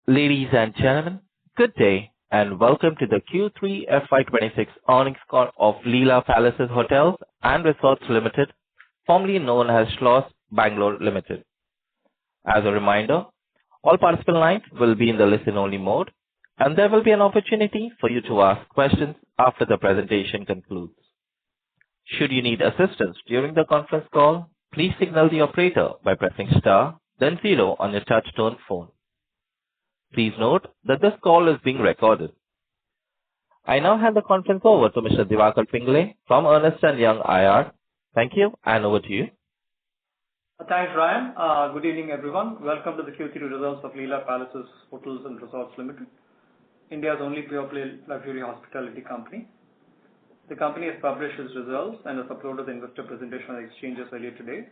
Ladies and gentlemen, good day, and welcome to the Q3 FY26 earnings call of Leela Palaces Hotels and Resorts Limited, formerly known as Schloss Bangalore Limited. As a reminder, all participant lines will be in the listen-only mode, and there will be an opportunity for you to ask questions after the presentation concludes. Should you need assistance during the conference call, please signal the operator by pressing star, then zero on your touch-tone phone. Please note that this call is being recorded. I now hand the conference over to Mr. Diwakar Pingle from Ernst & Young IR. Thank you, and over to you. Thanks, Ryan. Good evening, everyone. Welcome to the Q3 results of Leela Palaces Hotels and Resorts Limited, India's only pure-play luxury hospitality company. The company has published its results and has uploaded the investor presentation on the exchanges earlier today,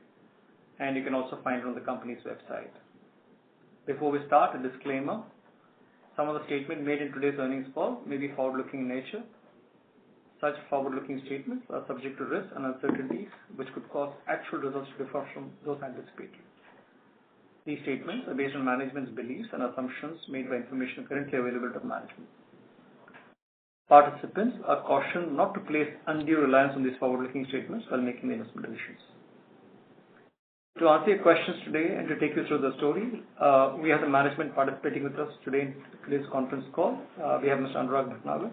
and you can also find it on the company's website. Before we start, a disclaimer. Some of the statements made in today's earnings call may be forward-looking in nature. Such forward-looking statements are subject to risks and uncertainties which could cause actual results to differ from those anticipated. These statements are based on management's beliefs and assumptions made by information currently available to management. Participants are cautioned not to place undue reliance on these forward-looking statements while making the investment decisions. To answer your questions today and to take you through the story, we have the management participating with us today in today's conference call. We have Mr. Anurag Bhatnagar,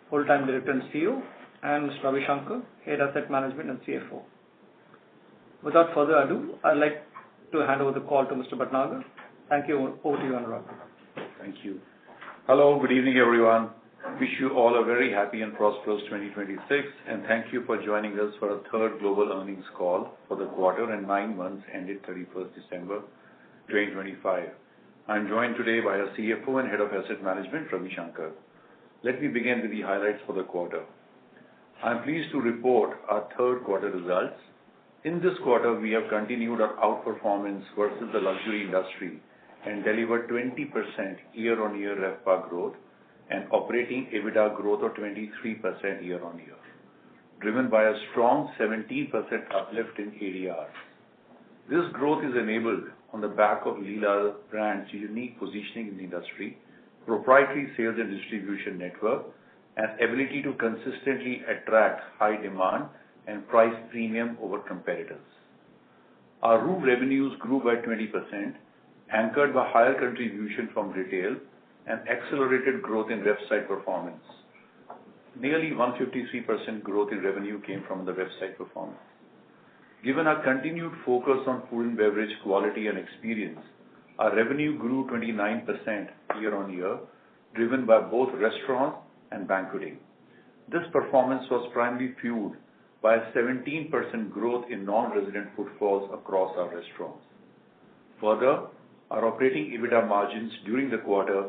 Full-Time Director and CEO, and Mr. Ravi Shankar, Head Asset Management and CFO. Without further ado, I'd like to hand over the call to Mr. Bhatnagar. Thank you. Over to you, Anurag. Thank you. Hello, good evening, everyone. Wish you all a very happy and prosperous 2026, and thank you for joining us for our third global earnings call for the quarter and 9 months ended 31st December 2025. I'm joined today by our CFO and Head of Asset Management, Ravi Shankar. Let me begin with the highlights for the quarter. I'm pleased to report our third quarter results. In this quarter, we have continued our outperformance versus the luxury industry and delivered 20% year-on-year RevPAR growth and operating EBITDA growth of 23% year-on-year, driven by a strong 17% uplift in ADR. This growth is enabled on the back of Leela brand's unique positioning in the industry, proprietary sales and distribution network, and ability to consistently attract high demand and price premium over competitors. Our room revenues grew by 20%, anchored by higher contribution from retail and accelerated growth in website performance. Nearly 153% growth in revenue came from the website performance. Given our continued focus on food and beverage quality and experience, our revenue grew 29% year-on-year, driven by both restaurants and banqueting. This performance was primarily fueled by a 17% growth in non-resident footfalls across our restaurants. Further, our operating EBITDA margins during the quarter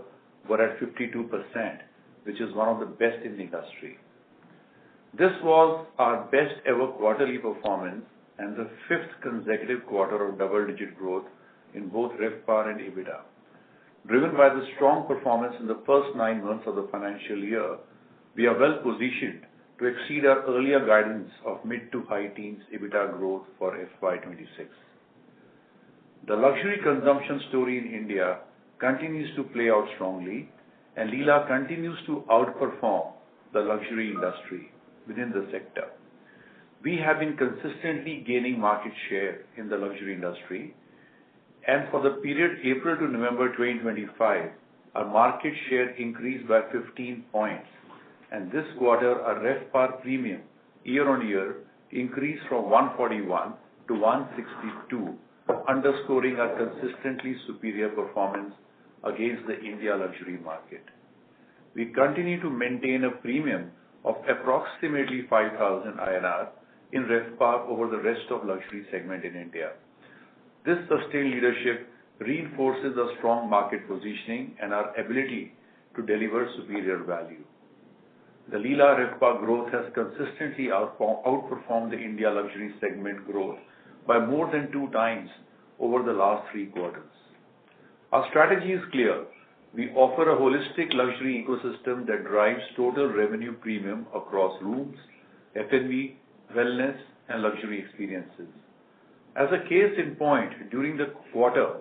were at 52%, which is one of the best in the industry. This was our best ever quarterly performance and the fifth consecutive quarter of double-digit growth in both RevPAR and EBITDA. Driven by the strong performance in the first 9 months of the financial year, we are well positioned to exceed our earlier guidance of mid to high teens EBITDA growth for FY26. The luxury consumption story in India continues to play out strongly, and Leela continues to outperform the luxury industry within the sector. We have been consistently gaining market share in the luxury industry, and for the period April to November 2025, our market share increased by 15 points, and this quarter our RevPAR premium year-on-year increased from 141 to 162, underscoring our consistently superior performance against the India luxury market. We continue to maintain a premium of approximately 5,000 INR in RevPAR over the rest of luxury segment in India. This sustained leadership reinforces a strong market positioning and our ability to deliver superior value. The Leela RevPAR growth has consistently outperformed the India luxury segment growth by more than 2 times over the last 3 quarters. Our strategy is clear. We offer a holistic luxury ecosystem that drives total revenue premium across rooms, F&B, wellness, and luxury experiences. As a case in point, during the quarter,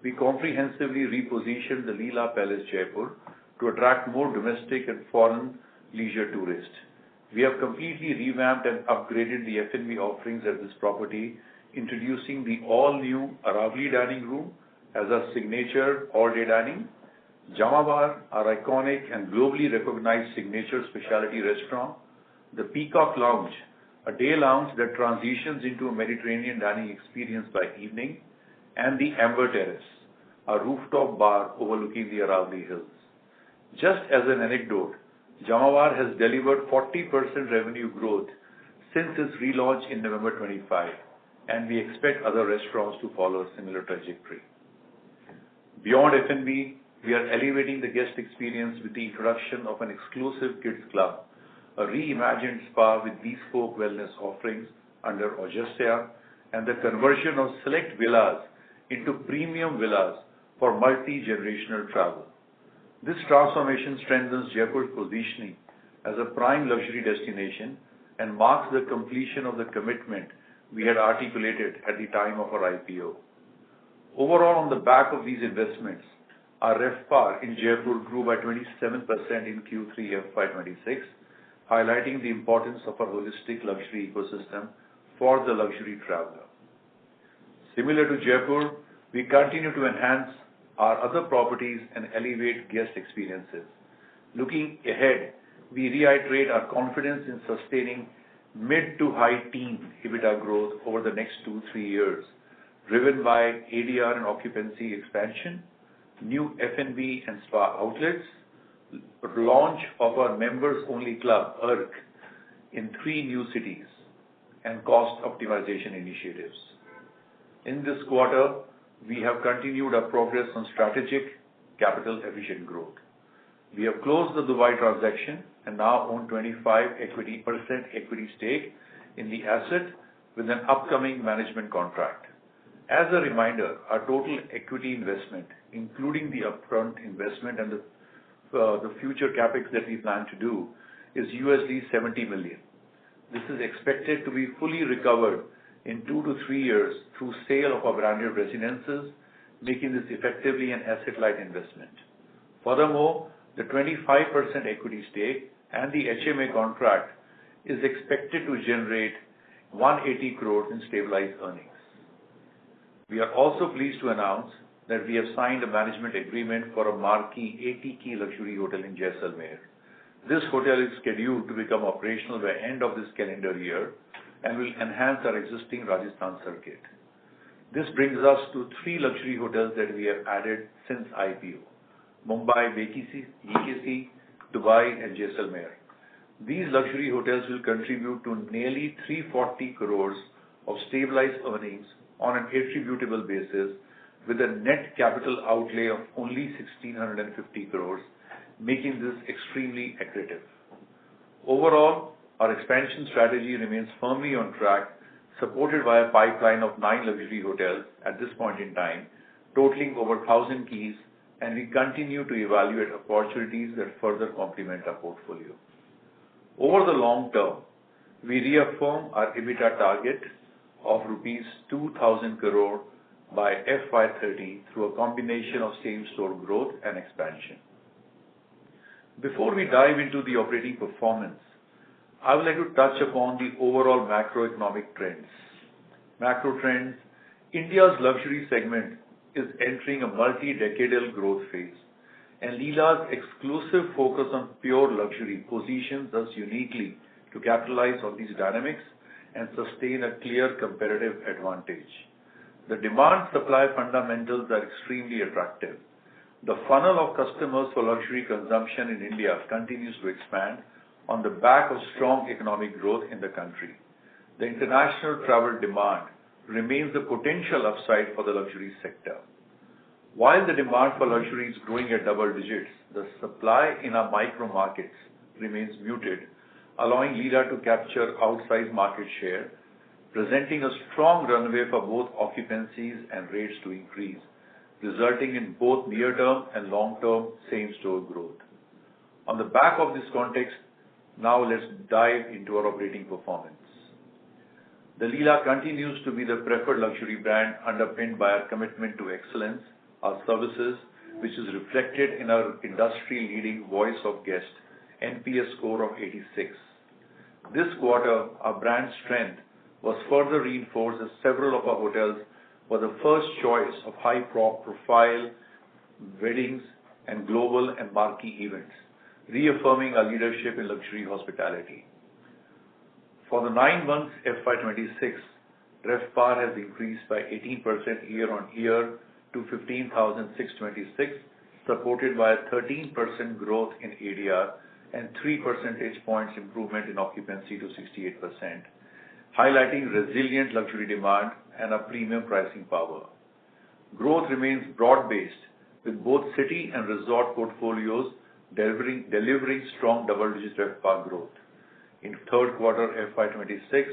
we comprehensively repositioned the Leela Palace Jaipur to attract more domestic and foreign leisure tourists. We have completely revamped and upgraded the F&B offerings at this property, introducing the all-new Aravali dining room as a signature all-day dining, Jamabar, our iconic and globally recognized signature specialty restaurant, the Peacock Lounge, a day lounge that transitions into a Mediterranean dining experience by evening, and the Amber Terrace, a rooftop bar overlooking the Aravali Hills. Just as an anecdote, Jamabar has delivered 40% revenue growth since its relaunch in November 25, and we expect other restaurants to follow a similar trajectory. Beyond F&B, we are elevating the guest experience with the introduction of an exclusive kids club, a reimagined spa with bespoke wellness offerings under Ojasya, and the conversion of select villas into premium villas for multi-generational travel. This transformation strengthens Jaipur's positioning as a prime luxury destination and marks the completion of the commitment we had articulated at the time of our IPO. Overall, on the back of these investments, our RevPAR in Jaipur grew by 27% in Q3 FY26, highlighting the importance of our holistic luxury ecosystem for the luxury traveler. Similar to Jaipur, we continue to enhance our other properties and elevate guest experiences. Looking ahead, we reiterate our confidence in sustaining mid to high teen EBITDA growth over the next 2-3 years, driven by ADR and occupancy expansion, new F&B and spa outlets, launch of our members-only club, ERC, in 3 new cities, and cost optimization initiatives. In this quarter, we have continued our progress on strategic capital-efficient growth. We have closed the Dubai transaction and now own 25% equity stake in the asset with an upcoming management contract. As a reminder, our total equity investment, including the upfront investment and the future capex that we plan to do, is $70 million. This is expected to be fully recovered in 2 to 3 years through sale of our branded residences, making this effectively an asset-light investment. Furthermore, the 25% equity stake and the HMA contract is expected to generate 180 crores in stabilized earnings. We are also pleased to announce that we have signed a management agreement for a marquee 80-key luxury hotel in Jaisalmer. This hotel is scheduled to become operational by end of this calendar year and will enhance our existing Rajasthan circuit. This brings us to 3 luxury hotels that we have added since IPO: Mumbai, BKC, Dubai, and Jaisalmer. These luxury hotels will contribute to nearly 340 crores of stabilized earnings on an attributable basis, with a net capital outlay of only 1,650 crores, making this extremely accretive. Overall, our expansion strategy remains firmly on track, supported by a pipeline of 9 luxury hotels at this point in time, totaling over 1,000 keys, and we continue to evaluate opportunities that further complement our portfolio. Over the long term, we reaffirm our EBITDA target of rupees 2,000 crore by FY30 through a combination of same-store growth and expansion. Before we dive into the operating performance, I would like to touch upon the overall macroeconomic trends. Macro trends: India's luxury segment is entering a multi-decadal growth phase, and Leela's exclusive focus on pure luxury positions us uniquely to capitalize on these dynamics and sustain a clear competitive advantage. The demand-supply fundamentals are extremely attractive. The funnel of customers for luxury consumption in India continues to expand on the back of strong economic growth in the country. The international travel demand remains a potential upside for the luxury sector. While the demand for luxury is growing at double digits, the supply in our micro markets remains muted, allowing Leela to capture outsized market share, presenting a strong runway for both occupancies and rates to increase, resulting in both near-term and long-term same-store growth. On the back of this context, now let's dive into our operating performance. The Leela continues to be the preferred luxury brand underpinned by our commitment to excellence, our services, which is reflected in our industry-leading voice of guest NPS score of 86. This quarter, our brand strength was further reinforced as several of our hotels were the first choice of high-profile weddings and global and marquee events, reaffirming our leadership in luxury hospitality. For the 9 months FY26, RevPAR has increased by 18% year-on-year to 15,626, supported by a 13% growth in ADR and 3 percentage points improvement in occupancy to 68%, highlighting resilient luxury demand and a premium pricing power. Growth remains broad-based, with both city and resort portfolios delivering strong double-digit RevPAR growth in third quarter FY26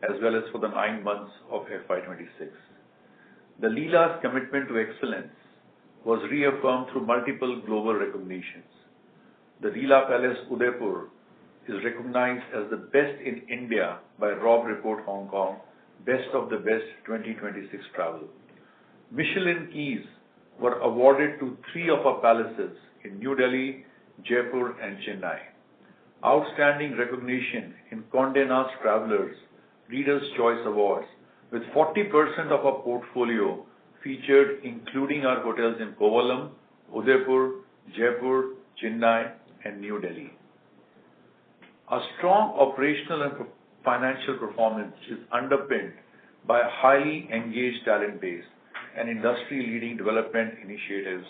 as well as for the 9 months of FY26. The Leela's commitment to excellence was reaffirmed through multiple global recognitions. The Leela Palace Udaipur is recognized as the best in India by Robb Report Hong Kong, Best of the Best 2026 Travel. Michelin Keys were awarded to 3 of our palaces in New Delhi, Jaipur and Chennai. Outstanding recognition in Condé Nast Travelers Reader's Choice Awards, with 40% of our portfolio featured, including our hotels in Kovalam, Udaipur, Jaipur, Chennai and New Delhi. Our strong operational and financial performance is underpinned by a highly engaged talent base and industry-leading development initiatives,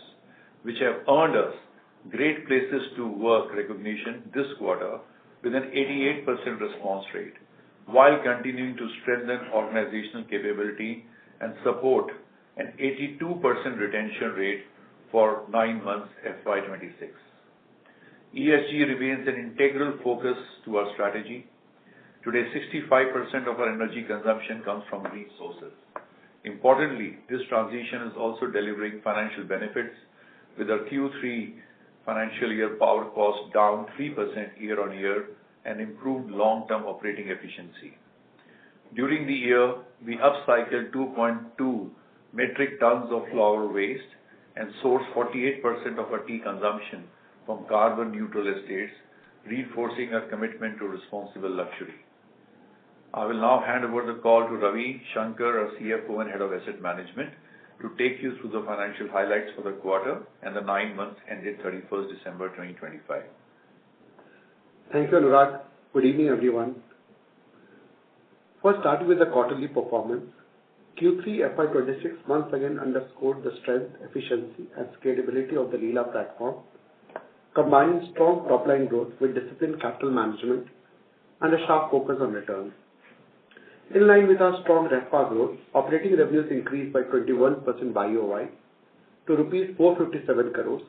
which have earned us Great Places to Work recognition this quarter with an 88% response rate, while continuing to strengthen organizational capability and support an 82% retention rate for 9 months FY26. ESG remains an integral focus to our strategy. Today, 65% of our energy consumption comes from green sources. Importantly, this transition is also delivering financial benefits, with our Q3 financial year power cost down 3% year-on-year and improved long-term operating efficiency. During the year, we upcycled 2.2 metric tons of flour waste and sourced 48% of our tea consumption from carbon neutral estates, reinforcing our commitment to responsible luxury. I will now hand over the call to Ravi Shankar, our CFO and Head of Asset Management, to take you through the financial highlights for the quarter and the 9 months ended 31st December 2025. Thank you, Anurag. Good evening, everyone. First, starting with the quarterly performance, Q3 FY26 once again underscored the strength, efficiency, and scalability of the Leela platform, combining strong top-line growth with disciplined capital management and a sharp focus on returns. In line with our strong RevPAR growth, operating revenues increased by 21% YOY to rupees 457 crores,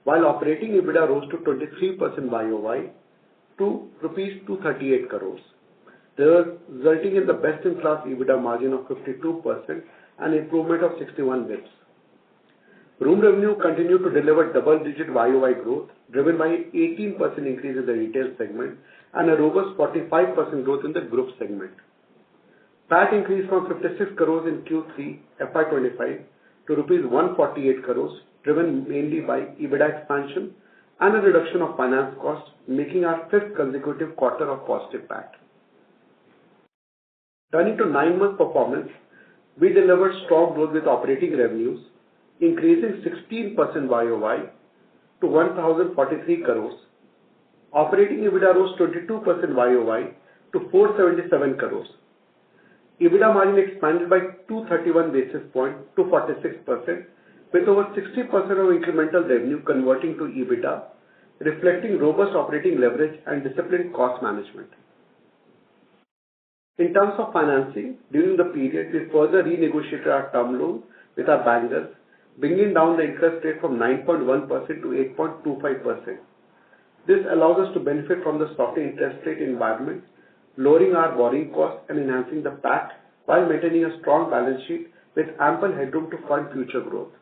while operating EBITDA rose to 23% YOY to rupees 238 crores, resulting in the best-in-class EBITDA margin of 52% and improvement of 61 basis points. Room revenue continued to deliver double-digit YOY growth, driven by 18% increase in the retail segment and a robust 45% growth in the group segment. PAT increased from 56 crores in Q3 FY25 to rupees 148 crores, driven mainly by EBITDA expansion and a reduction of finance costs, making our 5th consecutive quarter of positive PAT. Turning to 9-month performance, we delivered strong growth with operating revenues increasing 16% YOY to 1,043 crores. Operating EBITDA rose 22% YOY to 477 crores. EBITDA margin expanded by 231 basis points to 46%, with over 60% of incremental revenue converting to EBITDA, reflecting robust operating leverage and disciplined cost management. In terms of financing, during the period, we further renegotiated our term loan with our bankers, bringing down the interest rate from 9.1% to 8.25%. This allows us to benefit from the softer interest rate environment, lowering our borrowing costs and enhancing the PAT while maintaining a strong balance sheet with ample headroom to fund future growth.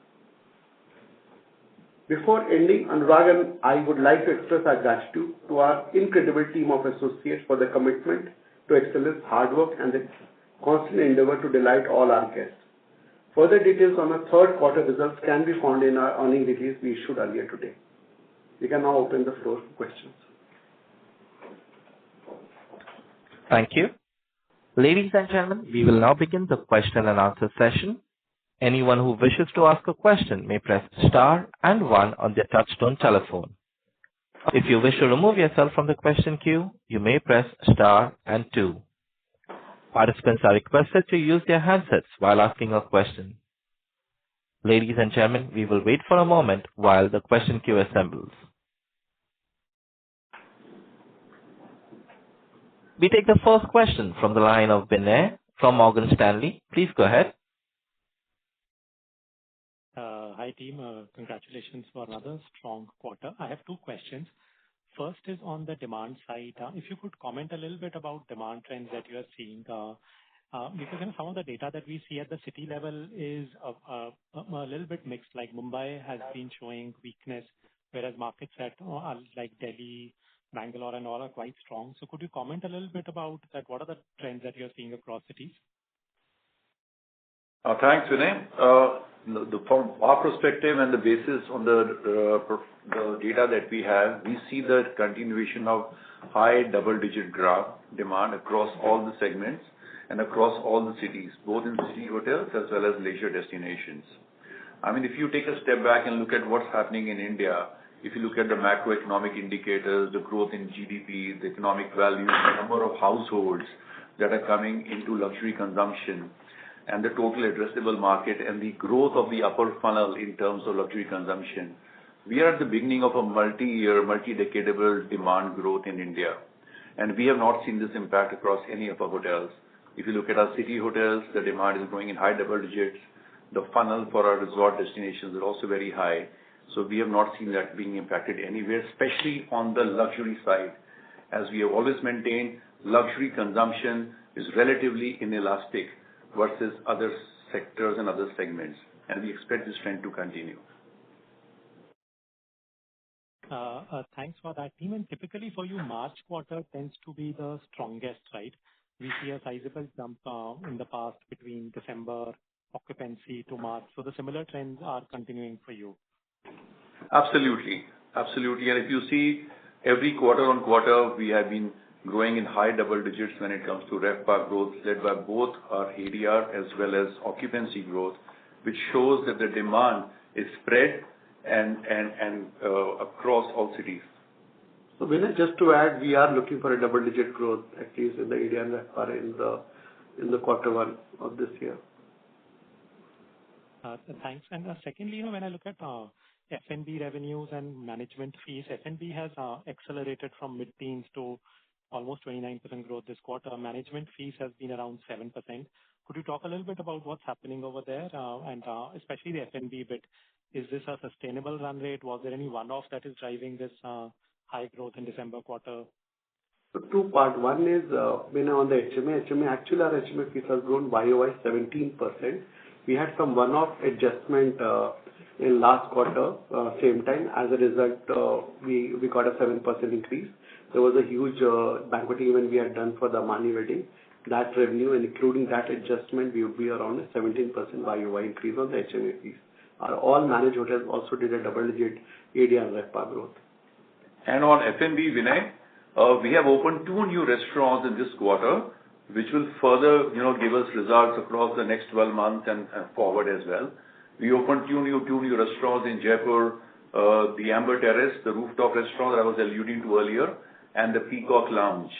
Before ending, Anurag and I would like to express our gratitude to our incredible team of associates for their commitment to excellence, hard work, and the constant endeavor to delight all our guests. Further details on our third quarter results can be found in our earnings release we issued earlier today. We can now open the floor for questions. Thank you. Ladies and gentlemen, we will now begin the question and answer session. Anyone who wishes to ask a question may press star and one on their touchtone telephone. If you wish to remove yourself from the question queue, you may press star and two. Participants are requested to use their handsets while asking a question. Ladies and gentlemen, we will wait for a moment while the question queue assembles. We take the first question from the line of Vinay from Morgan Stanley. Please go ahead. Hi team, congratulations for another strong quarter. I have two questions. First is on the demand side. If you could comment a little bit about demand trends that you are seeing, because some of the data that we see at the city level is a little bit mixed, like Mumbai has been showing weakness, whereas markets like Delhi, Bangalore and all are quite strong. So could you comment a little bit about that? What are the trends that you're seeing across cities? Thanks, Vinay. From our perspective and the basis on the data that we have, we see the continuation of high double-digit growth demand across all the segments and across all the cities, both in city hotels as well as leisure destinations. I mean, if you take a step back and look at what's happening in India, if you look at the macroeconomic indicators, the growth in GDP, the economic value, the number of households that are coming into luxury consumption, and the total addressable market and the growth of the upper funnel in terms of luxury consumption, we are at the beginning of a multi-year, multi-decadal demand growth in India. And we have not seen this impact across any of our hotels. If you look at our city hotels, the demand is growing in high double digits. The funnel for our resort destinations are also very high. So we have not seen that being impacted anywhere, especially on the luxury side. As we have always maintained, luxury consumption is relatively inelastic versus other sectors and other segments, and we expect this trend to continue. Thanks for that, team. And typically for you, March quarter tends to be the strongest, right? We see a sizable jump in the past between December occupancy to March. So the similar trends are continuing for you. Absolutely. Absolutely. And if you see every quarter on quarter, we have been growing in high double digits when it comes to RevPAR growth, led by both our ADR as well as occupancy growth, which shows that the demand is spread and across all cities. So Vinay, just to add, we are looking for a double-digit growth, at least in the ADR and RevPAR in the quarter one of this year. Thanks. And secondly, when I look at F&B revenues and management fees, F&B has accelerated from mid-teens to almost 29% growth this quarter. Management fees has been around 7%. Could you talk a little bit about what's happening over there, and especially the F&B bit? Is this a sustainable run rate? Was there any one-off that is driving this high growth in December quarter? So two parts. One is when on the HMA, actually our HMA fees have grown YOY 17%. We had some one-off adjustment in last quarter, same time. As a result, we got a 7% increase. There was a huge banqueting event we had done for the Amani wedding. That revenue, and including that adjustment, we would be around a 17% YOY increase on the HMA fees. Our all managed hotels also did a double-digit ADR and RevPAR growth. And on F&B, Vinay, we have opened 2 new restaurants in this quarter, which will further, give us results across the next 12 months and forward as well. We opened two new restaurants in Jaipur, the Amber Terrace, the rooftop restaurant that I was alluding to earlier, and the Peacock Lounge.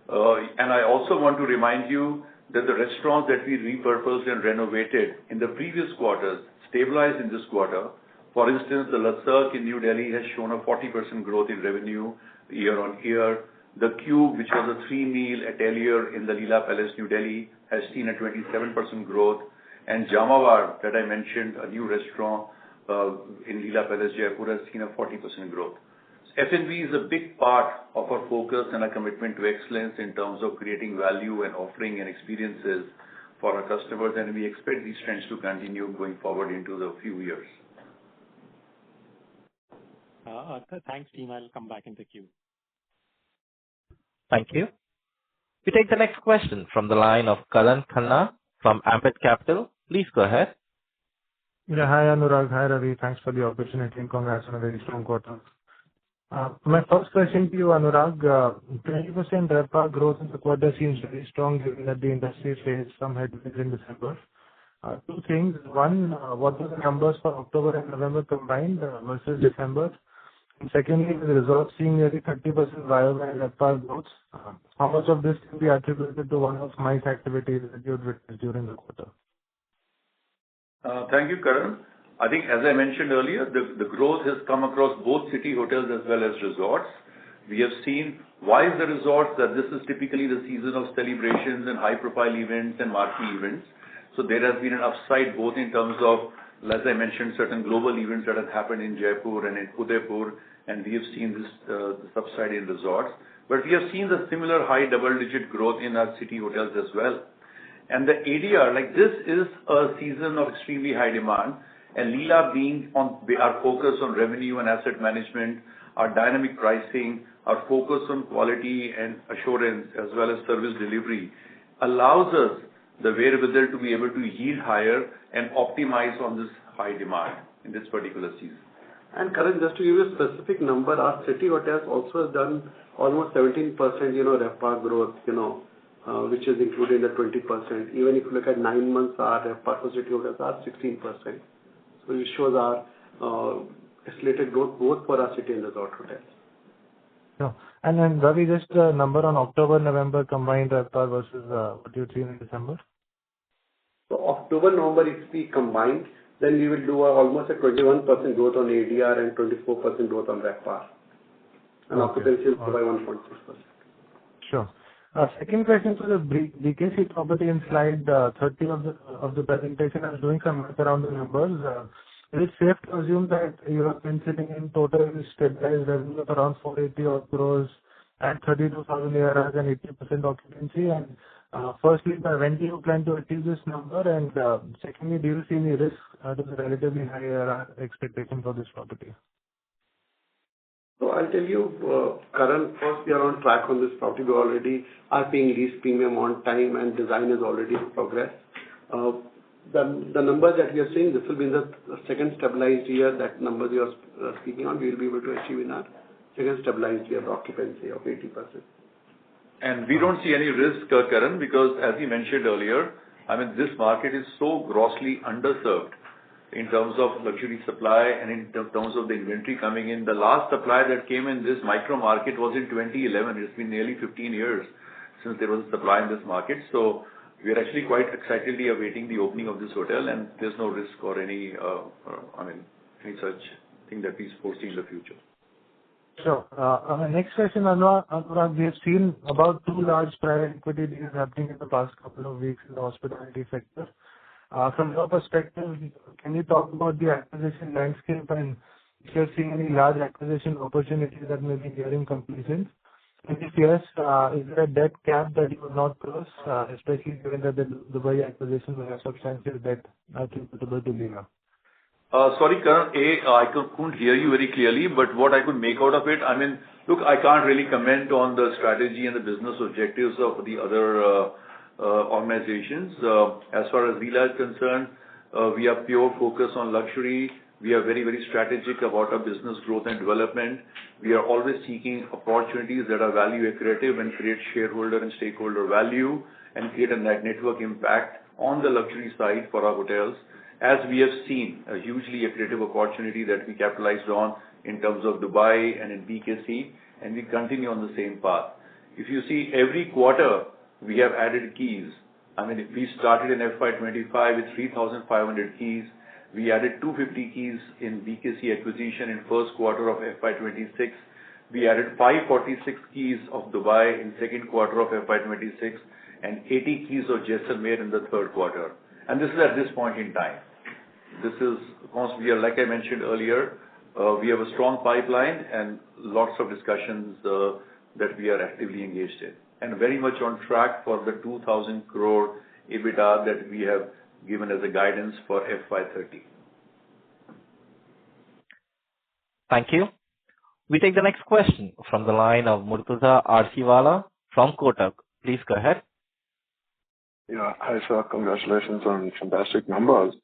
And I also want to remind you that the restaurants that we repurposed and renovated in the previous quarters stabilized in this quarter. For instance, the Lasark in New Delhi has shown a 40% growth in revenue year on year. The Cube, which was a 3-meal atelier in the Leela Palace, New Delhi, has seen a 27% growth. And Jamawar, that I mentioned, a new restaurant in Leela Palace, Jaipur, has seen a 40% growth. F&B is a big part of our focus and our commitment to excellence in terms of creating value and offering and experiences for our customers, and we expect these trends to continue going forward into the few years. Thanks, team. I'll come back in the queue. Thank you. We take the next question from the line of Karan Khanna from Ambit Capital. Please go ahead. Yeah. Hi, Anurag. Hi, Ravi. Thanks for the opportunity and congrats on a very strong quarter. My first question to you, Anurag, 20% RevPAR growth in the quarter seems very strong given that the industry faced some headwinds in December. Two things. One, what were the numbers for October and November combined versus December? And secondly, with the results seeing nearly 30% YoY RevPAR growth, how much of this can be attributed to one of MICE activities that you had witnessed during the quarter? Thank you, Karan. I think as I mentioned earlier, the growth has come across both city hotels as well as resorts. We have seen why is the resorts that this is typically the season of celebrations and high-profile events and marquee events. So there has been an upside both in terms of, as I mentioned, certain global events that have happened in Jaipur and in Udaipur, and we have seen this upside in resorts. But we have seen the similar high double-digit growth in our city hotels as well. And the ADR, like this is a season of extremely high demand, and Leela being on our focus on revenue and asset management, our dynamic pricing, our focus on quality and assurance as well as service delivery allows us the wherewithal to be able to yield higher and optimize on this high demand in this particular season. And Karan, just to give you a specific number, our city hotels also have done almost 17%, RevPAR growth, which is including the 20%. Even if you look at 9 months, our RevPAR for city hotels are 16%. So it shows our escalated growth both for our city and resort hotels. Sure. And then, Ravi, just a number on October, November combined RevPAR versus what you've seen in December? So October, November, if we combine, then we will do almost a 21% growth on ADR and 24% growth on RevPAR. And occupancy is by 1.6%. Sure. Second question for the BKC property in slide 30 of the presentation. I was doing some math around the numbers. Is it safe to assume that you have been sitting in total stabilized revenue of around 480 odd crores at 32,000 ARRs and 80% occupancy? And firstly, by when do you plan to achieve this number? And secondly, do you see any risk to the relatively high ARR expectation for this property? So I'll tell you, Karan, first we are on track on this property. We already are paying lease premium on time and design is already in progress. The numbers that we are seeing, this will be in the second stabilized year, that numbers you are speaking on, we will be able to achieve in our second stabilized year occupancy of 80%. And we don't see any risk, Karan, because as you mentioned earlier, this market is so grossly underserved in terms of luxury supply and in terms of the inventory coming in. The last supply that came in this micro market was in 2011. It's been nearly 15 years since there was a supply in this market. So we are actually quite excitedly awaiting the opening of this hotel, and there's no risk or any such thing that we foresee in the future. Sure. Next question, Anurag, we have seen about 2 large private equity deals happening in the past couple of weeks in the hospitality sector. From your perspective, can you talk about the acquisition landscape and if you're seeing any large acquisition opportunities that may be nearing completion? And if yes, is there a debt cap that you would not cross, especially given that the Dubai acquisition will have substantial debt attributable to Leela? Sorry, Karan, I couldn't hear you very clearly, but what I could make out of it, look, I can't really comment on the strategy and the business objectives of the other organizations. As far as Leela is concerned, we are pure focus on luxury. We are very, very strategic about our business growth and development. We are always seeking opportunities that are value accretive and create shareholder and stakeholder value and create a network impact on the luxury side for our hotels. As we have seen a hugely accretive opportunity that we capitalized on in terms of Dubai and in BKC, and we continue on the same path. If you see every quarter, we have added keys. We started in FY25 with 3,500 keys. We added 250 keys in BKC acquisition in first quarter of FY26. We added 546 keys of Dubai in second quarter of FY26 and 80 keys of Jaisalmer in the third quarter. And this is at this point in time. We are, like I mentioned earlier, we have a strong pipeline and lots of discussions that we are actively engaged in, and very much on track for the 2,000 crore EBITDA that we have given as a guidance for FY30. Thank you. We take the next question from the line of Murtuza Arsiwala from Kotak. Please go ahead. Yeah, hi sir. Congratulations on fantastic numbers.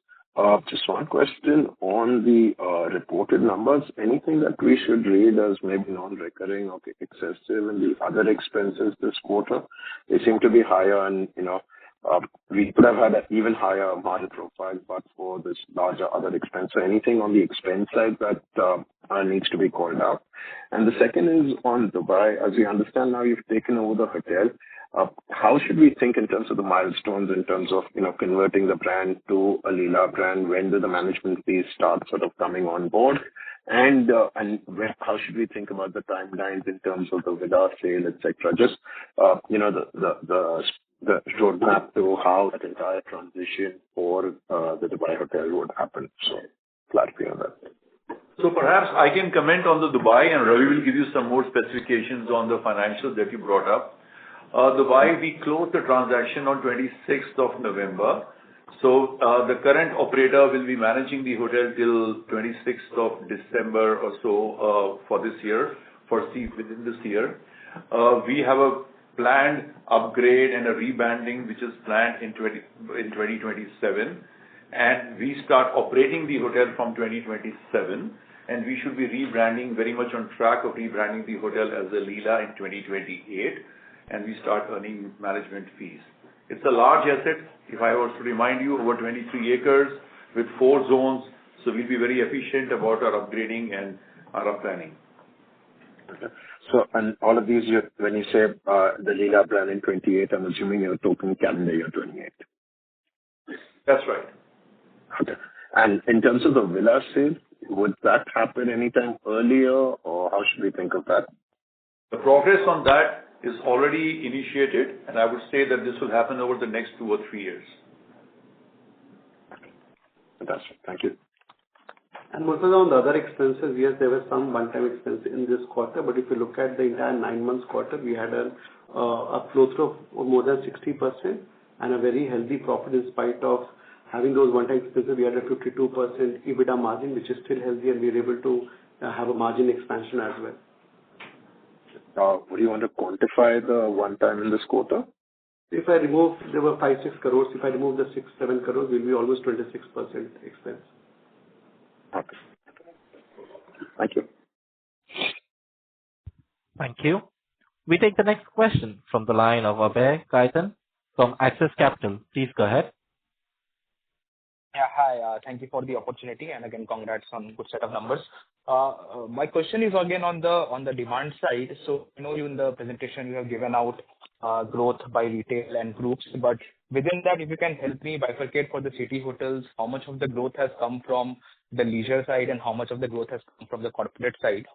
Just one question on the reported numbers. Anything that we should read as maybe non-recurring or excessive in the other expenses this quarter? They seem to be higher and, we could have had an even higher margin profile, but for this larger other expense. So anything on the expense side that needs to be called out? And the second is on Dubai. As we understand now, you've taken over the hotel. How should we think in terms of the milestones, in terms of, converting the brand to a Leela brand? When do the management fees start sort of coming on board? And how should we think about the timelines in terms of the villa sale, et cetera? Just, the roadmap to how that entire transition for the Dubai hotel would happen. So clarity on that. So perhaps I can comment on the Dubai, and Ravi will give you some more specifications on the financials that you brought up. Dubai, we closed the transaction on 26th of November. So the current operator will be managing the hotel till 26th of December or so for this year, within this year. We have a planned upgrade and a rebranding which is planned in 2027. And we start operating the hotel from 2027. And we should be rebranding, very much on track of rebranding the hotel as a Leela in 2028. And we start earning management fees. It's a large asset. If I was to remind you, over 23 acres with 4 zones. So we'll be very efficient about our upgrading and our planning. Okay. So, and all of these, when you say the Leela brand in 28, I'm assuming you're talking calendar year 28. That's right. Okay. And in terms of the villa sale, would that happen anytime earlier, or how should we think of that? The progress on that is already initiated, and I would say that this will happen over the next 2 or 3 years. Fantastic. Thank you. And also on the other expenses, yes, there were some one-time expenses in this quarter, but if you look at the entire 9 months quarter, we had a flow-through of more than 60% and a very healthy profit in spite of having those one-time expenses. We had a 52% EBITDA margin, which is still healthy, and we are able to have a margin expansion as well. Would you want to quantify the one-time in this quarter? If I remove, there were 5-6 crores. If I remove the 6-7 crores, we'll be almost 26% expense. Okay. Thank you. Thank you. We take the next question from the line of Abhay Kaitan from Axis Capital. Please go ahead. Yeah, hi. Thank you for the opportunity, and again, congrats on good set of numbers. My question is again on the demand side. So I know you in the presentation you have given out growth by retail and groups, but within that, if you can help me bifurcate for the city hotels, how much of the growth has come from the leisure side and how much of the growth has come from the corporate side?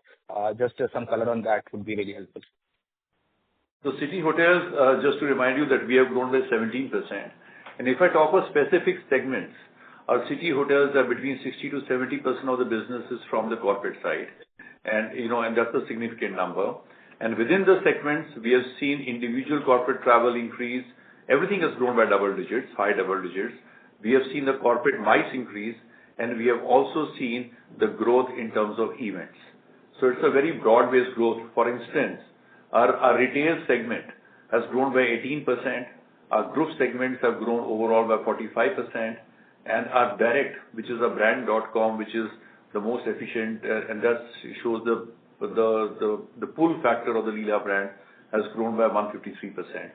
Just some color on that would be really helpful. So city hotels, just to remind you that we have grown by 17%. And if I talk about specific segments, our city hotels are between 60 to 70% of the businesses from the corporate side. And that's a significant number. And within the segments, we have seen individual corporate travel increase. Everything has grown by double digits, high double digits. We have seen the corporate MICE increase, and we have also seen the growth in terms of events. So it's a very broad-based growth. For instance, our retail segment has grown by 18%. Our group segments have grown overall by 45%. And our direct, which is a brand.com, which is the most efficient, and that shows the pull factor of the Leela brand has grown by 153%.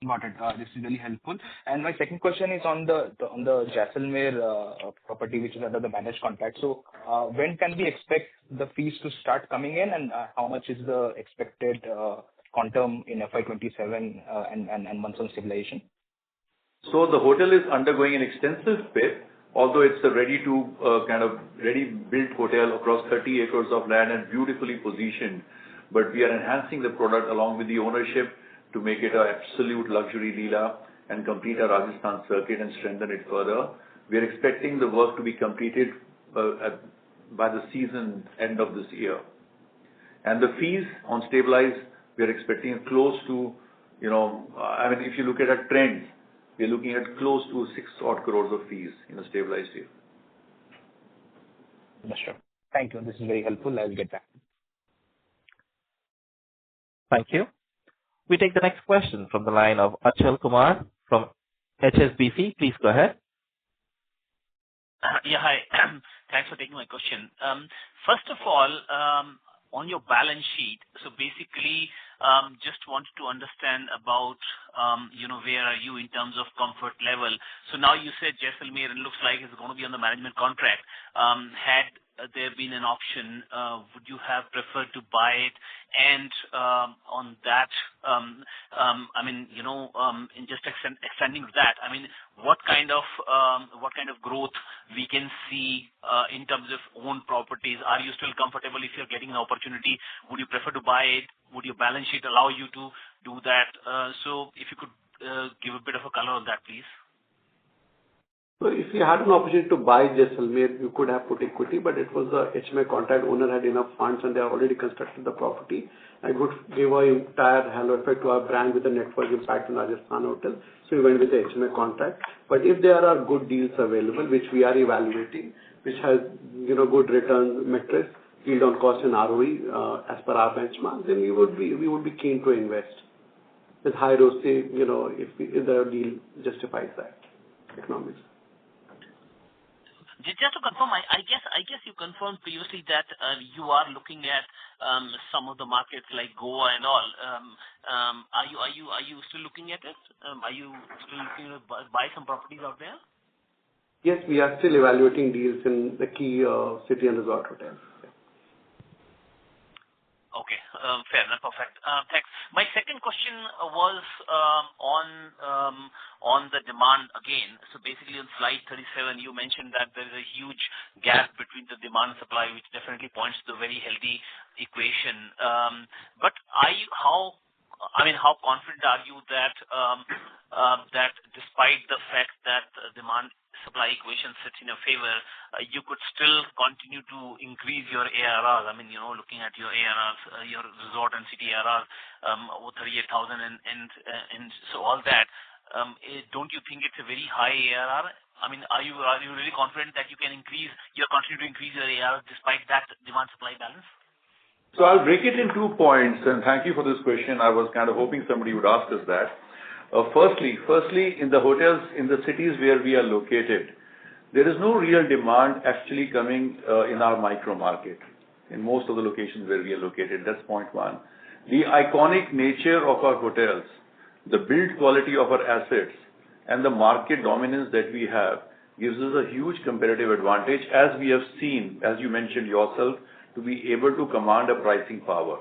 Got it. This is really helpful. And my second question is on the Jaisalmer property, which is under the managed contract. So when can we expect the fees to start coming in, and how much is the expected quantum in FY27 and months on stabilization? So the hotel is undergoing an extensive bid, although it's a ready-built hotel across 30 acres of land and beautifully positioned. But we are enhancing the product along with the ownership to make it an absolute luxury Leela and complete our Rajasthan circuit and strengthen it further. We are expecting the work to be completed by the season end of this year. And the fees on stabilized, we are expecting close to, if you look at our trends, we are looking at close to 6 odd crores of fees in a stabilized year. Sure. Thank you. This is very helpful. I'll get back. Thank you. We take the next question from the line of Achal Kumar from HSBC. Please go ahead. Yeah, hi. Thanks for taking my question. First of all, on your balance sheet, so basically, just wanted to understand about, where are you in terms of comfort level? So now you said Jaisalmer, it looks like it's going to be on the management contract. Had there been an option, would you have preferred to buy it? And on that, in just extending that, what kind of growth we can see in terms of own properties? Are you still comfortable if you're getting an opportunity? Would you prefer to buy it? Would your balance sheet allow you to do that? So if you could give a bit of a color on that, please. So if you had an opportunity to buy Jaisalmer, you could have put equity, but it was the HMA contract. Owner had enough funds and they have already constructed the property. It would give an entire halo effect to our brand with the network impact in Rajasthan hotel. So we went with the HMA contract. But if there are good deals available, which we are evaluating, which has good return metrics, yield on cost and ROE as per our benchmark, then we would be keen to invest with high ROCE, if the deal justifies that economics. Just to confirm, I guess you confirmed previously that you are looking at some of the markets like Goa and all. Are you still looking at it? Are you still looking to buy some properties out there? Yes, we are still evaluating deals in the key city and resort hotels. Okay, fair enough. Perfect. Thanks. My second question was on the demand again. So basically on slide 37, you mentioned that there is a huge gap between the demand and supply, which definitely points to a very healthy equation. But how confident are you that that despite the fact that demand supply equation sits in your favor, you could still continue to increase your ARRs? Looking at your ARRs, your resort and city ARRs, over 38,000 and so all that, don't you think it's a very high ARR? Are you really confident that you're continue to increase your ARR despite that demand supply balance? So I'll break it in 2 points, and thank you for this question. I was kind of hoping somebody would ask us that. Firstly, in the hotels, in the cities where we are located, there is no real demand actually coming in our micro market, in most of the locations where we are located. That's point one. The iconic nature of our hotels, the build quality of our assets, and the market dominance that we have gives us a huge competitive advantage, as we have seen, as you mentioned yourself, to be able to command a pricing power.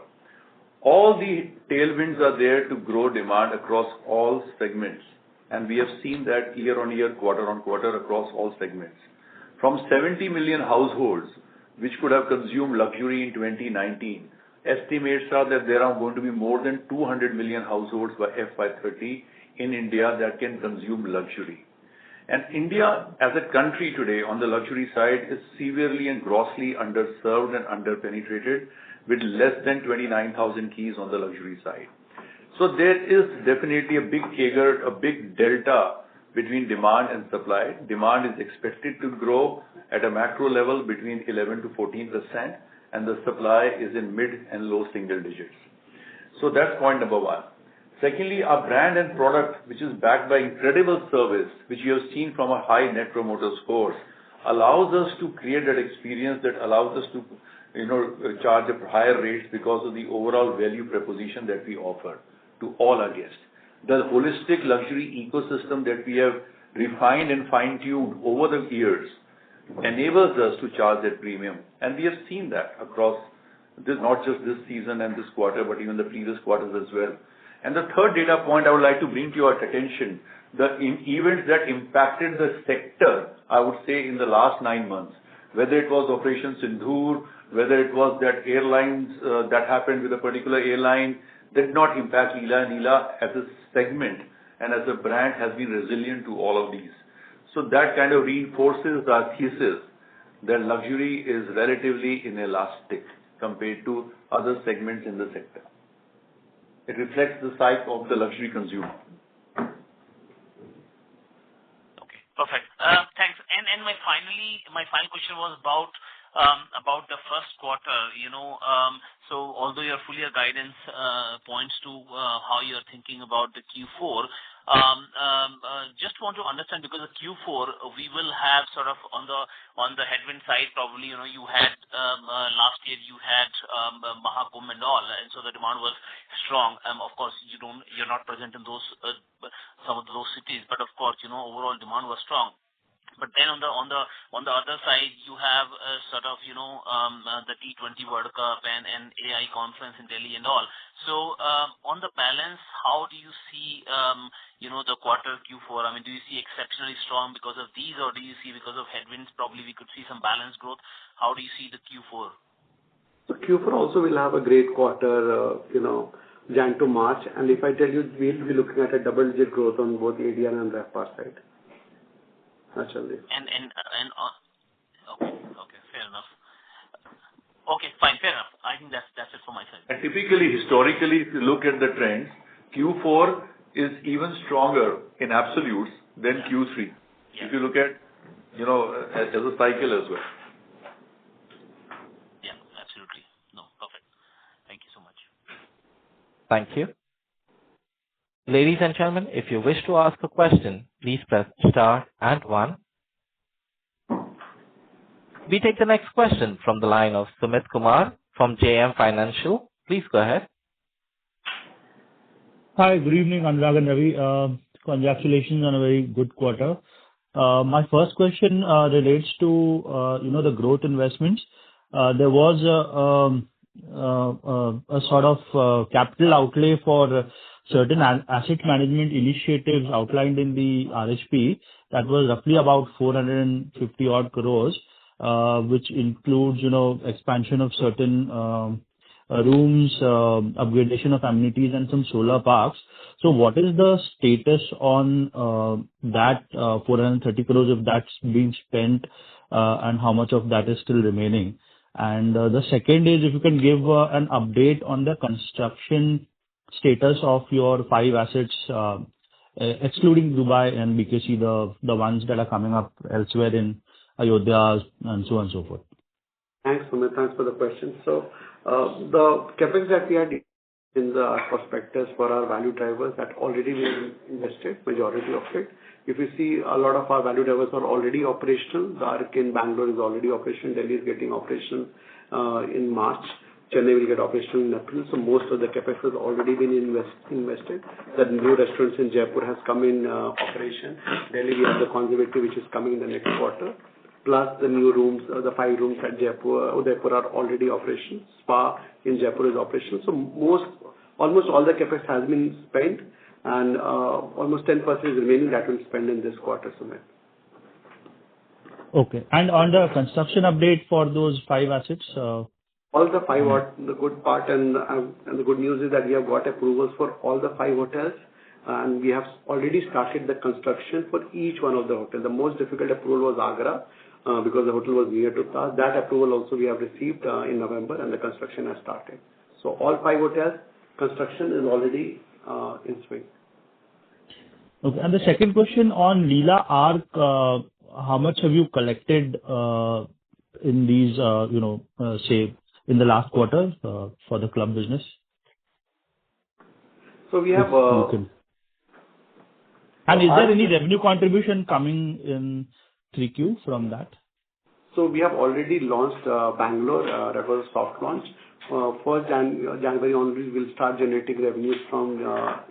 All the tailwinds are there to grow demand across all segments, and we have seen that year on year, quarter on quarter across all segments. From 70 million households, which could have consumed luxury in 2019, estimates are that there are going to be more than 200 million households by FY30 in India that can consume luxury. And India, as a country today on the luxury side, is severely and grossly underserved and underpenetrated, with less than 29,000 keys on the luxury side. So there is definitely a big CAGR, a big delta between demand and supply. Demand is expected to grow at a macro level between 11 to 14%, and the supply is in mid and low single digits. So that's point number one. Secondly, our brand and product, which is backed by incredible service, which you have seen from a high net promoter scores, allows us to create that experience that allows us to charge at higher rates because of the overall value proposition that we offer to all our guests. The holistic luxury ecosystem that we have refined and fine-tuned over the years enables us to charge that premium. And we have seen that across this, not just this season and this quarter, but even the previous quarters as well. And the third data point I would like to bring to your attention, the events that impacted the sector, I would say, in the last 9 months, whether it was Operation Sindoor, whether it was that airlines that happened with a particular airline, did not impact Leela, and Leela as a segment and as a brand has been resilient to all of these. So that kind of reinforces our thesis that luxury is relatively inelastic compared to other segments in the sector. It reflects the psyche of the luxury consumer. Okay, perfect. Thanks. And my final question was about the first quarter. So although your full year guidance points to how you're thinking about the Q4, Just want to understand, because of Q4, we will have sort of on the headwind side, probably, you had last year you had Mahakumbh and all, and so the demand was strong. Of course, you're not present in those some of those cities, but of course, overall demand was strong. But then on the other side, you have sort of the T20 World Cup and AI conference in Delhi and all. So on the balance, how do you see the quarter Q4? I mean, do you see exceptionally strong because of these, or do you see because of headwinds? Probably we could see some balanced growth. How do you see the Q4? So Q4 also will have a great quarter, Jan to March, and if I tell you, we'll be looking at a double-digit growth on both ADR and RevPAR side. Naturally. Okay, fair enough. Okay, fine, fair enough. I think that's it for my side. And typically, historically, if you look at the trends, Q4 is even stronger in absolutes than Q3. Yeah. If you look at, as a cycle as well. Yeah, absolutely. No, perfect. Thank you so much. Thank you. Ladies and gentlemen, if you wish to ask a question, please press star and 1. We take the next question from the line of Sumit Kumar from JM Financial. Please go ahead. Hi, good evening, Anurag and Ravi. Congratulations on a very good quarter. My first question relates to the growth investments. There was a sort of capital outlay for certain asset management initiatives outlined in the RHP that was roughly about 450 odd crores, which includes, expansion of certain rooms, upgradation of amenities and some solar parks. So what is the status on that 430 crores, if that's being spent, and how much of that is still remaining? And the second is, if you can give an update on the construction status of your 5 assets, excluding Dubai and BKC, the ones that are coming up elsewhere in Ayodhya and so on and so forth. Thanks, Sumit. Thanks for the question. So the CapEx that we had in the prospectus for our value drivers had already been invested, majority of it. If you see, a lot of our value drivers are already operational. The Arc in Bangalore is already operational. Delhi is getting operational in March. Chennai will get operational in April. So most of the CapEx has already been invested. The new restaurants in Jaipur has come in operation. Delhi, we have the Conservatory, which is coming in the next quarter. Plus the new rooms, the 5 rooms at Udaipur are already operational. Spa in Jaipur is operational. So almost all the CapEx has been spent, and almost 10% is remaining that will spend in this quarter, Sumit. Okay. And on the construction update for those 5 assets? All the 5 are the good part, and the good news is that we have got approvals for all the 5 hotels, and we have already started the construction for each one of the hotels. The most difficult approval was Agra, because the hotel was near to Taj. That approval also we have received in November, and the construction has started. So all 5 hotels, construction is already in swing. Okay. And the second question on Leela Arc, how much have you collected in these, say, in the last quarter for the club business? So we have. And is there any revenue contribution coming in 3Q from that? So we have already launched Bangalore. That was a soft launch. 1st January onwards, we'll start generating revenues from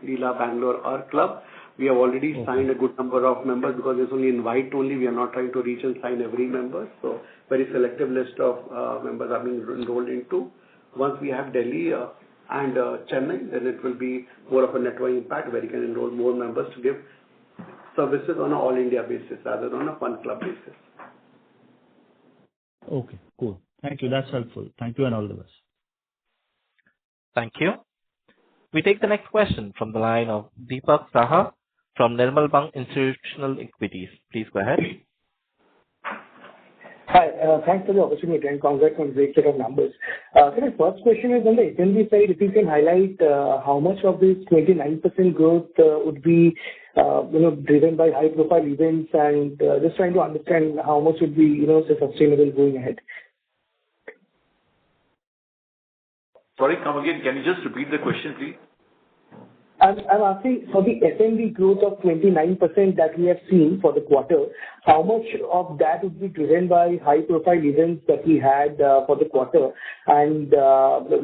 Leela Bangalore Arc Club. We have already signed a good number of members because it's only invite only. We are not trying to reach and sign every member. So very selective list of members are being enrolled into. Once we have Delhi and Chennai, then it will be more of a network impact where you can enroll more members to give services on an all India basis rather than on a one club basis. Okay, cool. Thank you. That's helpful. Thank you and all the best. Thank you. We take the next question from the line of Deepak Saha from Nirmal Bang Institutional Equities. Please go ahead. Hi, thanks for the opportunity and congrats on great set of numbers. So my first question is on the F&B side, if you can highlight how much of this 29% growth would be driven by high profile events, and just trying to understand how much would be sustainable going ahead. Sorry, come again. Can you just repeat the question, please? I'm asking for the F&B growth of 29% that we have seen for the quarter, how much of that would be driven by high-profile events that we had for the quarter? And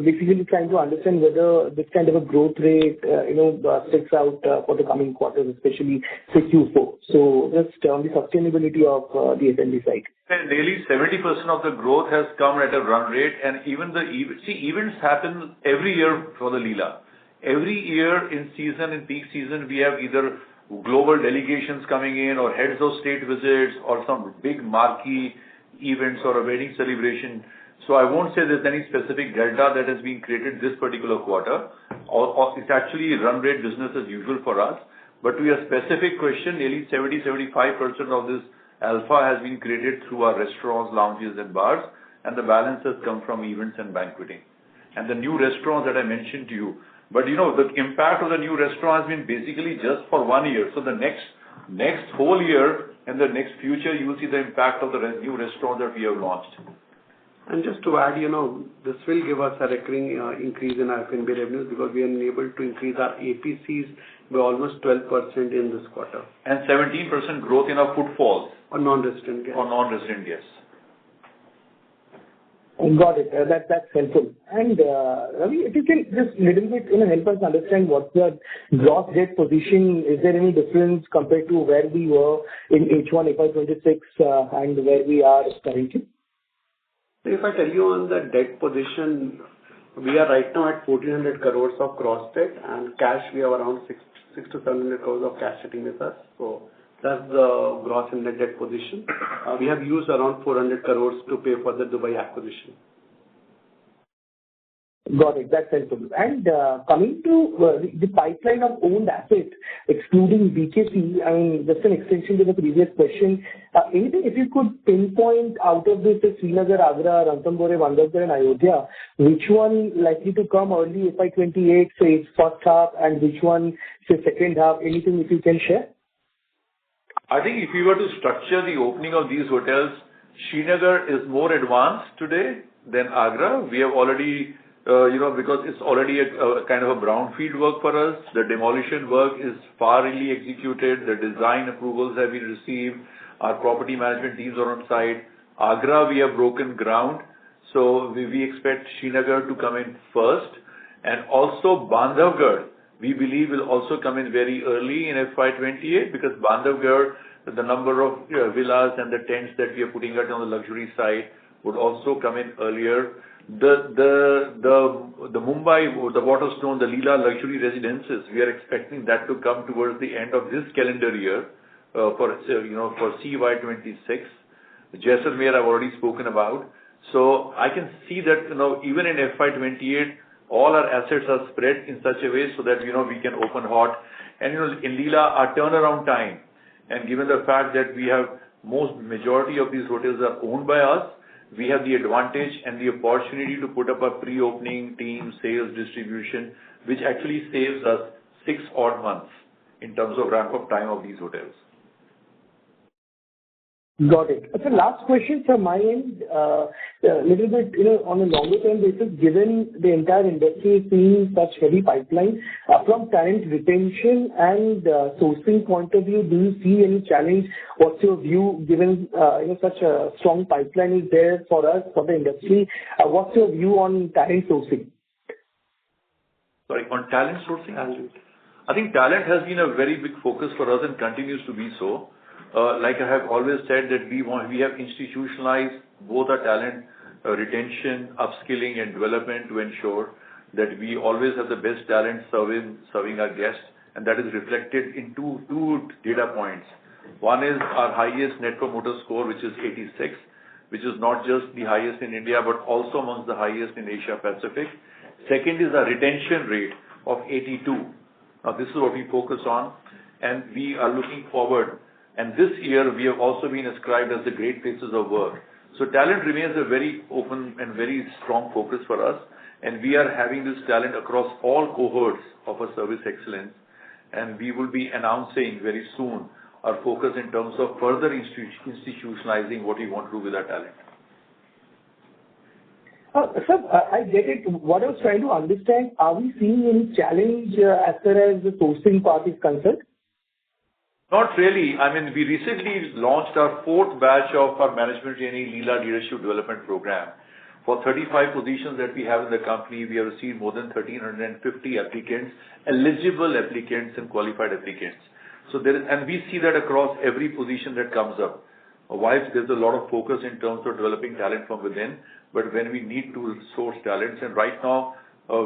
basically trying to understand whether this kind of a growth rate, sticks out for the coming quarters, especially say Q4. So just on the sustainability of the F&B side. And nearly 70% of the growth has come at a run rate, and even events happen every year for the Leela. Every year in peak season, we have either global delegations coming in or heads of state visits or some big marquee events or a wedding celebration. So I won't say there's any specific delta that has been created this particular quarter. Or it's actually run rate business as usual for us. But to your specific question, nearly 70-75% of this alpha has been created through our restaurants, lounges, and bars, and the balance has come from events and banqueting. And the new restaurants that I mentioned to you. But the impact of the new restaurant has been basically just for 1 year. So the next whole year and the next future, you will see the impact of the new restaurants that we have launched. And just to add, this will give us a recurring increase in our F&B revenues because we are able to increase our APCs by almost 12% in this quarter. And 17% growth in our footfalls. On non-resident guests. On non-resident guests. Got it. That's helpful. And Ravi, if you can just little bit help us understand what's the gross debt position. Is there any difference compared to where we were in H1 FY26 and where we are currently? If I tell you on the debt position, we are right now at 1,400 crores of gross debt, and cash we have around 600 to 700 crores of cash sitting with us. So that's the gross and net debt position. We have used around 400 crores to pay for the Dubai acquisition. Got it. That's helpful. And coming to the pipeline of owned assets, excluding BKC, I mean, just an extension to the previous question, anything if you could pinpoint out of this, Srinagar, Agra, Ranthambore, Bandhavgarh, and Ayodhya, which one likely to come early FY28, say first half, and which one, say second half, anything if you can share? I think if we were to structure the opening of these hotels, Srinagar is more advanced today than Agra. We have already because it's already a kind of a brownfield work for us. The demolition work is far really executed. The design approvals have been received. Our property management teams are on site. Agra, we have broken ground. So we expect Srinagar to come in first. And also Bandhavgarh, we believe will also come in very early in FY28 because Bandhavgarh, the number of villas and the tents that we are putting out on the luxury side would also come in earlier. The Mumbai, the Waterstone, the Leela luxury residences, we are expecting that to come towards the end of this calendar year for CY26. Jaisalmer I've already spoken about. So I can see that even in FY28, all our assets are spread in such a way so that we can open hot. And in Leela, our turnaround time, and given the fact that we have majority of these hotels are owned by us, we have the advantage and the opportunity to put up a pre-opening team, sales, distribution, which actually saves us 6 odd months in terms of ramp-up time of these hotels. Got it. So last question from my end, little bit, on a longer term basis, given the entire industry is seeing such heavy pipeline, from talent retention and sourcing point of view, do you see any challenge? What's your view, given such a strong pipeline is there for us, for the industry? What's your view on talent sourcing? Sorry, on talent sourcing? I think talent has been a very big focus for us and continues to be so. Like I have always said that we have institutionalized both our talent retention, upskilling and development to ensure that we always have the best talent serving our guests, and that is reflected in two data points. One is our highest net promoter score, which is 86, which is not just the highest in India, but also amongst the highest in Asia Pacific. Second is our retention rate of 82. Now this is what we focus on, and we are looking forward. And this year, we have also been ascribed as the great places of work. So talent remains a very open and very strong focus for us. And we are having this talent across all cohorts of our service excellence. And we will be announcing very soon our focus in terms of further institutionalizing what we want to do with our talent. Sir, I get it. What I was trying to understand, are we seeing any challenge as far as the sourcing part is concerned? Not really. I mean, we recently launched our fourth batch of our management training Leela Leadership Development Program. For 35 positions that we have in the company, we have received more than 1,350 applicants, eligible applicants and qualified applicants. So and we see that across every position that comes up. Whilst there's a lot of focus in terms of developing talent from within, but when we need to source talents, and right now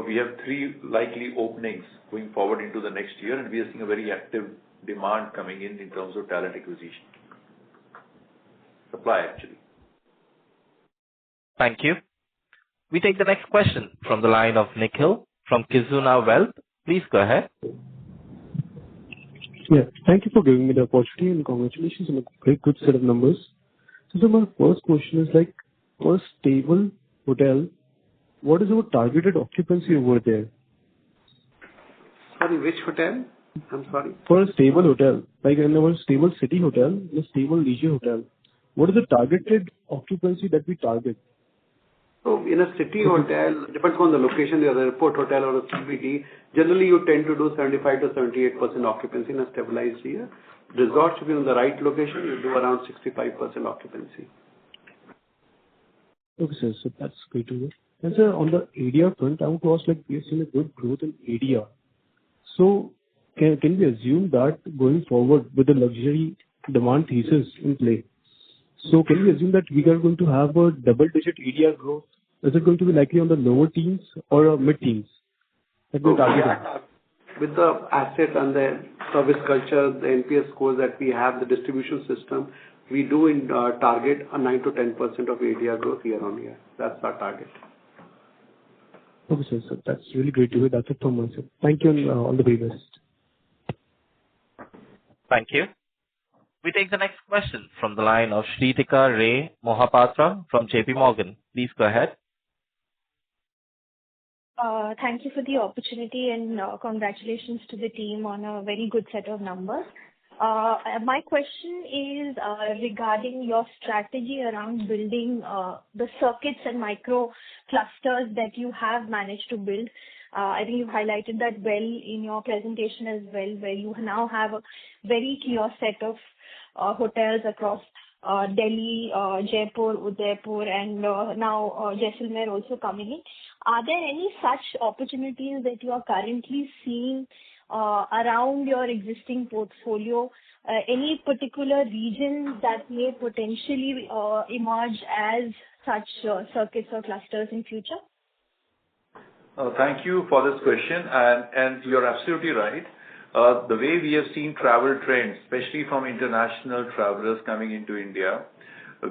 we have 3 likely openings going forward into the next year, and we are seeing a very active demand coming in terms of talent acquisition. Supply, actually. Thank you. We take the next question from the line of Nikhil from Kizuna Wealth. Please go ahead. Yeah, thank you for giving me the opportunity and congratulations on a very good set of numbers. So my first question is like, for a stable hotel, what is our targeted occupancy over there? Sorry, which hotel? I'm sorry. For a stable hotel, like in our stable city hotel, a stable leisure hotel, what is the targeted occupancy that we target? So in a city hotel, depends on the location, the airport hotel or a CBD, generally you tend to do 75 to 78% occupancy in a stabilized year. Resort should be in the right location, you do around 65% occupancy. Okay, sir. So that's great to hear. And sir, on the ADR front, I want to ask, like, we have seen a good growth in ADR. So can we assume that going forward with the luxury demand thesis in play, so can we assume that we are going to have a double-digit ADR growth? Is it going to be likely on the lower teens or mid-teens that we're targeting? With the asset and the service culture, the NPS scores that we have, the distribution system, we do target a 9 to 10% of ADR growth year on year. That's our target. Okay, sir. So that's really great to hear. That's it from my side. Thank you and all the very best. Thank you. We take the next question from the line of Shritika Ray Mohapatra from JP Morgan. Please go ahead. Thank you for the opportunity and congratulations to the team on a very good set of numbers. My question is regarding your strategy around building the circuits and micro clusters that you have managed to build. I think you've highlighted that well in your presentation as well, where you now have a very clear set of hotels across Delhi, Jaipur, Udaipur, and now Jaisalmer also coming in. Are there any such opportunities that you are currently seeing around your existing portfolio? Any particular region that may potentially emerge as such circuits or clusters in future? Thank you for this question, and you're absolutely right. The way we have seen travel trends, especially from international travelers coming into India,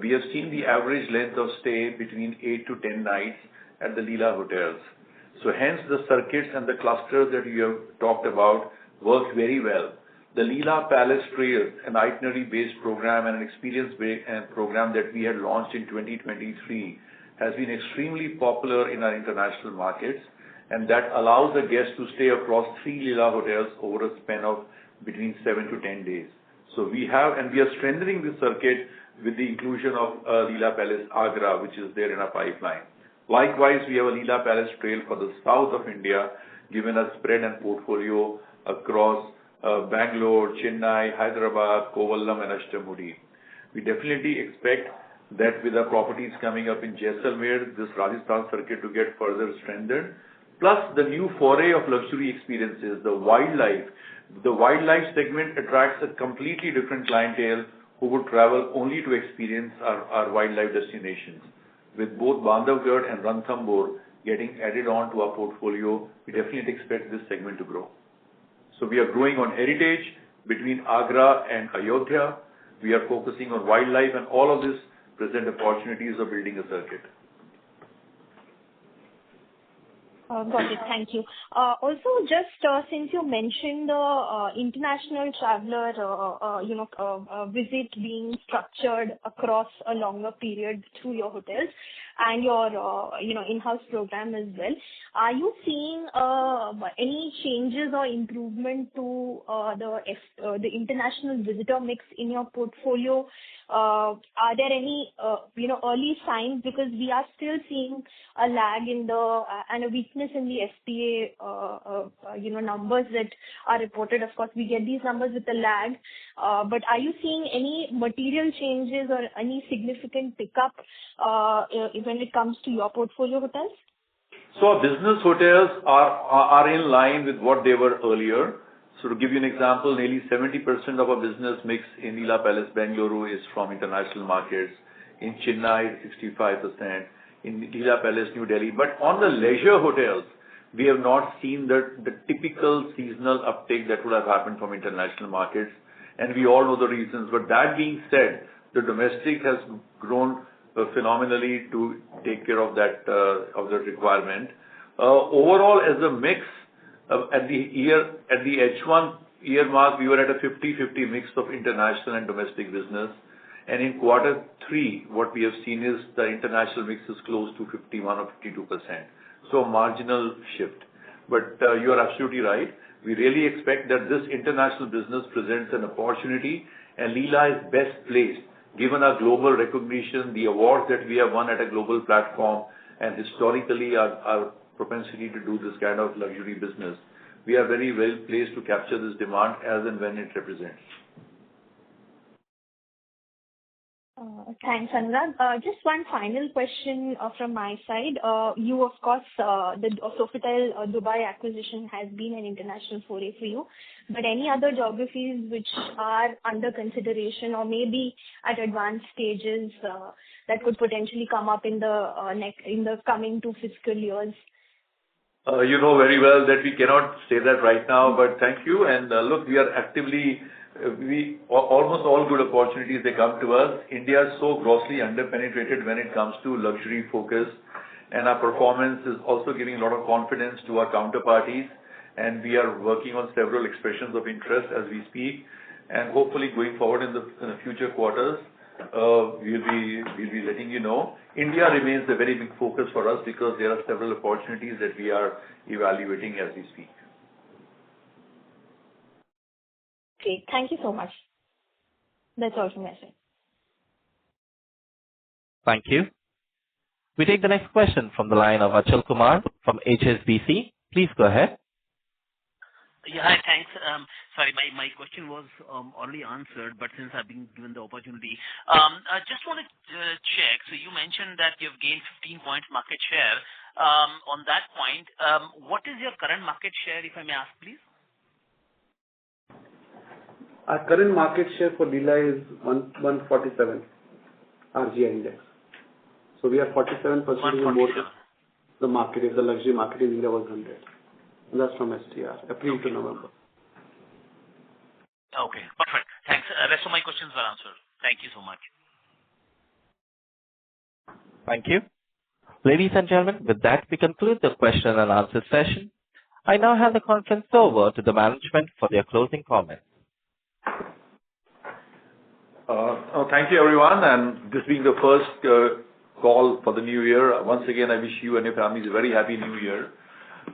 we have seen the average length of stay between 8 to 10 nights at the Leela hotels. So hence the circuits and the clusters that you have talked about work very well. The Leela Palace Trail, an itinerary-based program and an experience-based program that we had launched in 2023, has been extremely popular in our international markets, and that allows the guests to stay across 3 Leela hotels over a span of between 7 to 10 days. So we are strengthening the circuit with the inclusion of Leela Palace Agra, which is there in our pipeline. Likewise, we have a Leela Palace Trail for the south of India, given us spread and portfolio across Bangalore, Chennai, Hyderabad, Kovalam, and Ashtamudi. We definitely expect that with our properties coming up in Jaisalmer, this Rajasthan circuit to get further strengthened. Plus the new foray of luxury experiences, the wildlife. The wildlife segment attracts a completely different clientele who would travel only to experience our wildlife destinations. With both Bandhavgarh and Ranthambore getting added on to our portfolio, we definitely expect this segment to grow. So we are growing on heritage between Agra and Ayodhya. We are focusing on wildlife, and all of this present opportunities of building a circuit. Got it. Thank you. Also, just since you mentioned the international traveler, visit being structured across a longer period through your hotels and your, in-house program as well, are you seeing any changes or improvement to the international visitor mix in your portfolio? Are there any, early signs? Because we are still seeing a lag in and a weakness in the FTA, numbers that are reported. Of course, we get these numbers with a lag. But are you seeing any material changes or any significant pickup when it comes to your portfolio hotels? So our business hotels are in line with what they were earlier. So to give you an example, nearly 70% of our business mix in Leela Palace Bengaluru is from international markets. In Chennai, 65%. In Leela Palace New Delhi. But on the leisure hotels, we have not seen the typical seasonal uptake that would have happened from international markets. And we all know the reasons. But that being said, the domestic has grown phenomenally to take care of that requirement. Overall, as a mix, at the H1 year mark, we were at a 50-50 mix of international and domestic business. And in quarter 3, what we have seen is the international mix is close to 51 or 52%. So a marginal shift. But you are absolutely right. We really expect that this international business presents an opportunity, and Leela is best placed, given our global recognition, the awards that we have won at a global platform, and historically our propensity to do this kind of luxury business. We are very well placed to capture this demand as and when it represents. Thanks, Anurag. Just one final question from my side. You, of course, the Sofitel Dubai acquisition has been an international foray for you. But any other geographies which are under consideration or maybe at advanced stages that could potentially come up in the coming 2 fiscal years? You know very well that we cannot say that right now, but thank you. And look, we are actively, almost all good opportunities, they come to us. India is so grossly underpenetrated when it comes to luxury focus, and our performance is also giving a lot of confidence to our counterparties. And we are working on several expressions of interest as we speak. And hopefully going forward in the future quarters, we'll be letting you know. India remains a very big focus for us because there are several opportunities that we are evaluating as we speak. Okay, thank you so much. That's all from my side. Thank you. We take the next question from the line of Achal Kumar from HSBC. Please go ahead. Yeah, hi, thanks. Sorry, my question was already answered, but since I've been given the opportunity, I just want to check. So you mentioned that you've gained 15 points market share. On that point, what is your current market share, if I may ask, please? Our current market share for Leela is 147 RGI index. So we are 47% more than the market. If the luxury market in India was 100. And that's from STR, April to November. Okay, perfect. Thanks. The rest of my questions were answered. Thank you so much. Thank you. Ladies and gentlemen, with that, we conclude the question and answer session. I now hand the conference over to the management for their closing comments. Thank you, everyone. And this being the first call for the new year, once again, I wish you and your families a very happy new year.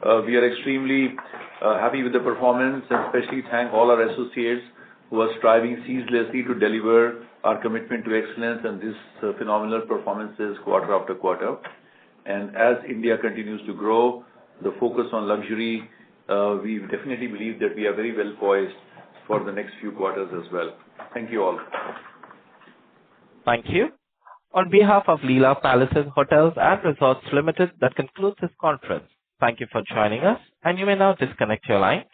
We are extremely happy with the performance, and especially thank all our associates who are striving ceaselessly to deliver our commitment to excellence and this phenomenal performances quarter after quarter. And as India continues to grow, the focus on luxury, we definitely believe that we are very well poised for the next few quarters as well. Thank you all. Thank you. On behalf of Leela Palaces Hotels and Resorts Limited, that concludes this conference. Thank you for joining us, and you may now disconnect your line.